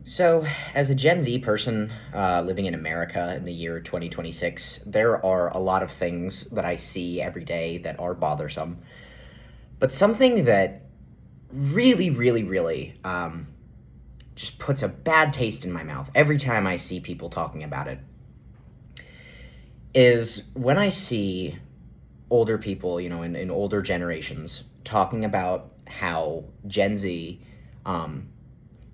So, as a Gen Z person living in America in the year 2026, there are a lot of things that I see every day that are bothersome. But something that really just puts a bad taste in my mouth every time I see people talking about it is when I see older people, in older generations, talking about how Gen Z, um,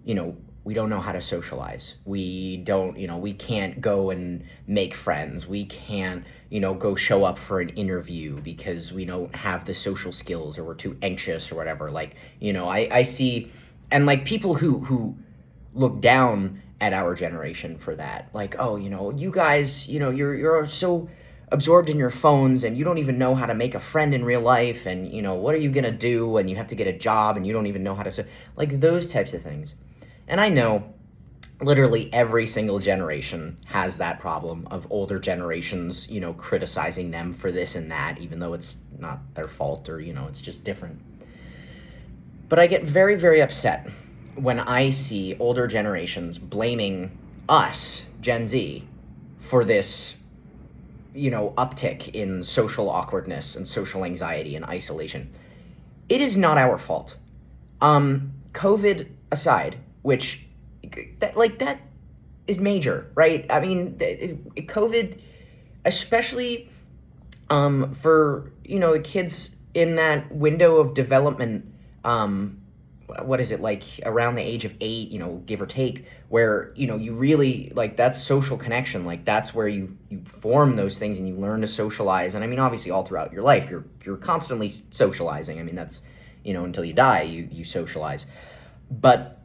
you know, we don't know how to socialize. We don't, we can't go and make friends. We can't, go show up for an interview because we don't have the social skills or we're too anxious or whatever. Like, I see, and like people who look down at our generation for that. Like, oh, you guys, you're so absorbed in your phones and you don't even know how to make a friend in real life and what are you going to do and you have to get a job and you don't even know how to like those types of things. And I know literally every single generation has that problem of older generations, criticizing them for this and that, even though it's not their fault or, it's just different. But I get very upset when I see older generations blaming us, Gen Z, for this, uptick in social awkwardness and social anxiety and isolation. It is not our fault. COVID aside, which that is major, right? I mean, COVID, especially for the kids in that window of development. What is it, like around the age of 8, give or take, where you really like that social connection, like that's where you form those things and you learn to socialize. And I mean, obviously all throughout your life you're constantly socializing. I mean, that's until you die you socialize. But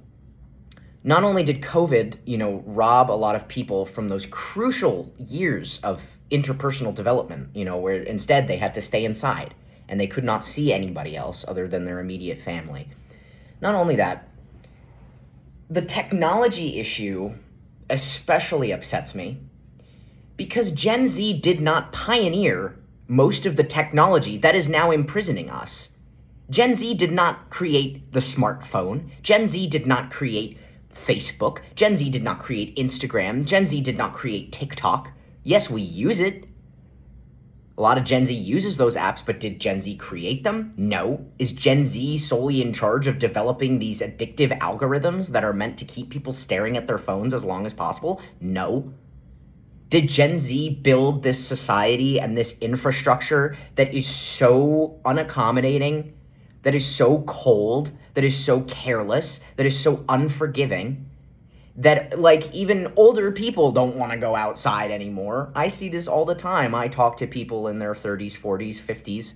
not only did COVID, rob a lot of people from those crucial years of interpersonal development, where instead they had to stay inside and they could not see anybody else other than their immediate family. Not only that, the technology issue especially upsets me because Gen Z did not pioneer most of the technology that is now imprisoning us. Gen Z did not create the smartphone. Gen Z did not create Facebook. Gen Z did not create Instagram. Gen Z did not create TikTok. Yes, we use it. A lot of Gen Z uses those apps, but did Gen Z create them? No. Is Gen Z solely in charge of developing these addictive algorithms that are meant to keep people staring at their phones as long as possible? No. Did Gen Z build this society and this infrastructure that is so unaccommodating, that is so cold, that is so careless, that is so unforgiving, that like even older people don't want to go outside anymore? I see this all the time. I talk to people in their 30s, 40s, 50s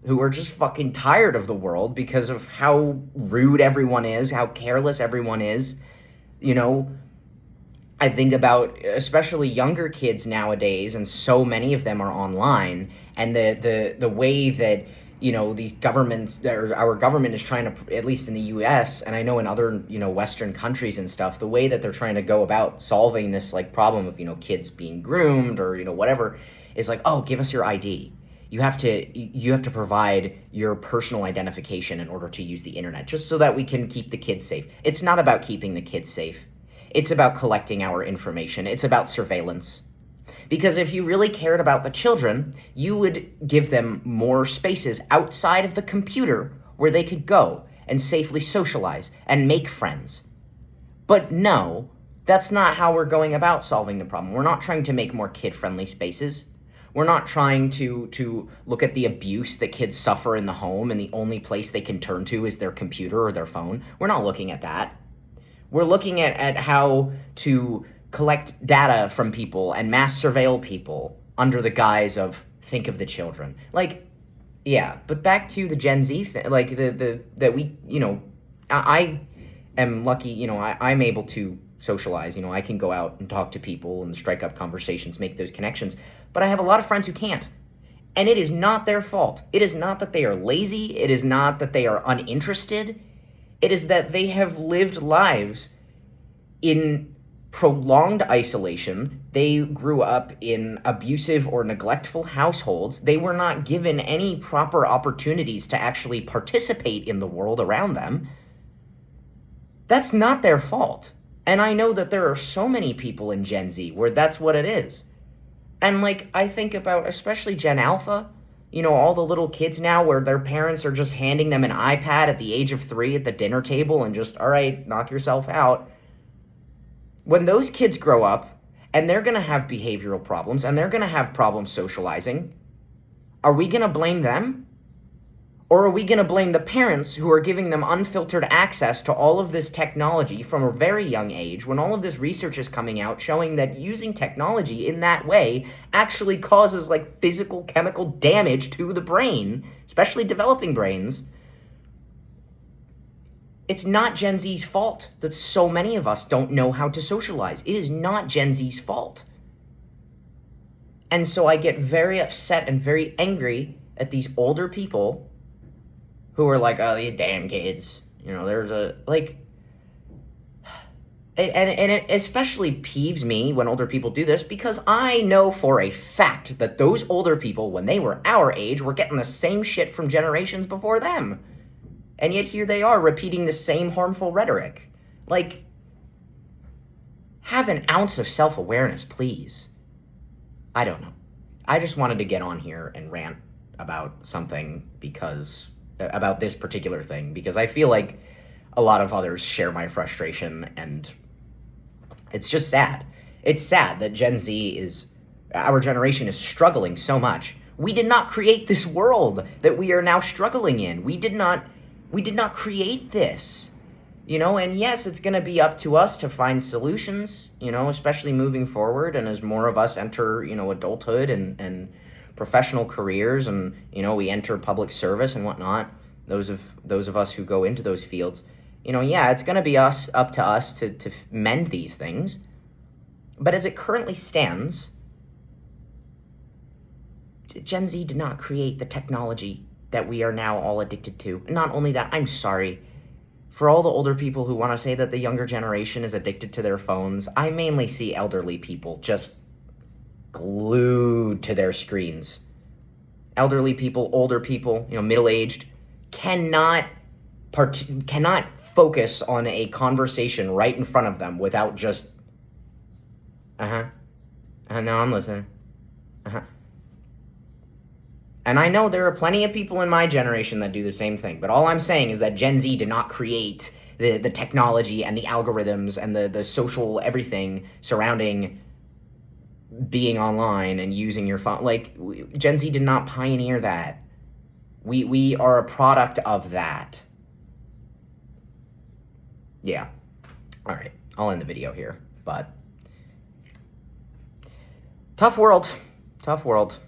who are just fucking tired of the world because of how rude everyone is, how careless everyone is. I think about especially younger kids nowadays, and so many of them are online, and the way that these governments, or our government is trying to, at least in the US, and I know in other, Western countries and stuff, the way that they're trying to go about solving this like problem of, kids being groomed or, whatever, is like, oh, give us your ID. You have to provide your personal identification in order to use the internet, just so that we can keep the kids safe. It's not about keeping the kids safe. It's about collecting our information. It's about surveillance. Because if you really cared about the children, you would give them more spaces outside of the computer where they could go and safely socialize and make friends. But no, that's not how we're going about solving the problem. We're not trying to make more kid-friendly spaces. We're not trying to look at the abuse that kids suffer in the home and the only place they can turn to is their computer or their phone. We're not looking at that. We're looking at how to collect data from people and mass surveil people under the guise of think of the children. Like, yeah, but back to the Gen Z thing, like that we, I am lucky, I'm able to socialize, I can go out and talk to people and strike up conversations, make those connections, but I have a lot of friends who can't. And it is not their fault. It is not that they are lazy. It is not that they are uninterested. It is that they have lived lives in prolonged isolation. They grew up in abusive or neglectful households. They were not given any proper opportunities to actually participate in the world around them. That's not their fault. And I know that there are so many people in Gen Z where that's what it is. And like, I think about especially Gen Alpha, all the little kids now where their parents are just handing them an iPad at the age of 3 at the dinner table and just, all right, knock yourself out. When those kids grow up and they're going to have behavioral problems and they're going to have problems socializing, are we going to blame them? Or are we going to blame the parents who are giving them unfiltered access to all of this technology from a very young age, when all of this research is coming out showing that using technology in that way actually causes like physical, chemical damage to the brain, especially developing brains? It's not Gen Z's fault that so many of us don't know how to socialize. It is not Gen Z's fault. And so I get very upset and very angry at these older people who are like, oh, these damn kids. There's and it especially peeves me when older people do this, because I know for a fact that those older people, when they were our age, were getting the same shit from generations before them. And yet here they are repeating the same harmful rhetoric. Like, have an ounce of self-awareness, please. I don't know. I just wanted to get on here and rant about something about this particular thing, because I feel like a lot of others share my frustration, and it's just sad. It's sad that our generation is struggling so much. We did not create this world that we are now struggling in. We did not create this, and yes, it's going to be up to us to find solutions, especially moving forward, and as more of us enter, adulthood and professional careers, and we enter public service and whatnot, those of us who go into those fields, it's going to be up to us to mend these things. But as it currently stands, Gen Z did not create the technology that we are now all addicted to. Not only that, I'm sorry for all the older people who want to say that the younger generation is addicted to their phones. I mainly see elderly people just glued to their screens. Elderly people, older people, middle-aged, cannot focus on a conversation right in front of them without just, no, I'm listening. And I know there are plenty of people in my generation that do the same thing, but all I'm saying is that Gen Z did not create the technology and the algorithms and the social everything surrounding being online and using your phone. Like, Gen Z did not pioneer that. We are a product of that. Yeah. All right. I'll end the video here, but tough world. Tough world.